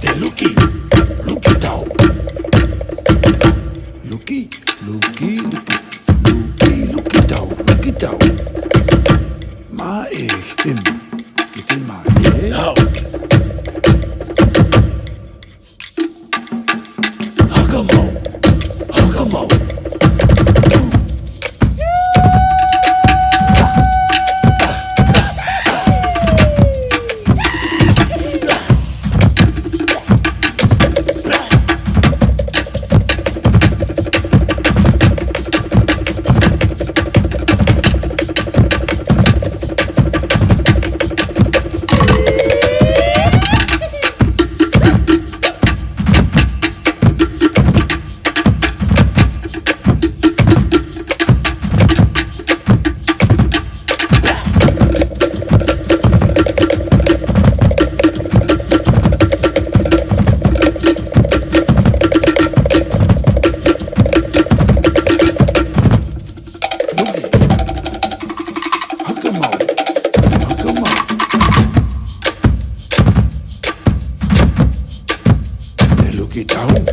De Lucky, Lucky Tau. Lucky, Lucky, Lucky, Lucky, Lucky Tau, Lucky Tau. Ma ich im, ich bin mal hier. Hakamo, Hakamo. Look it out.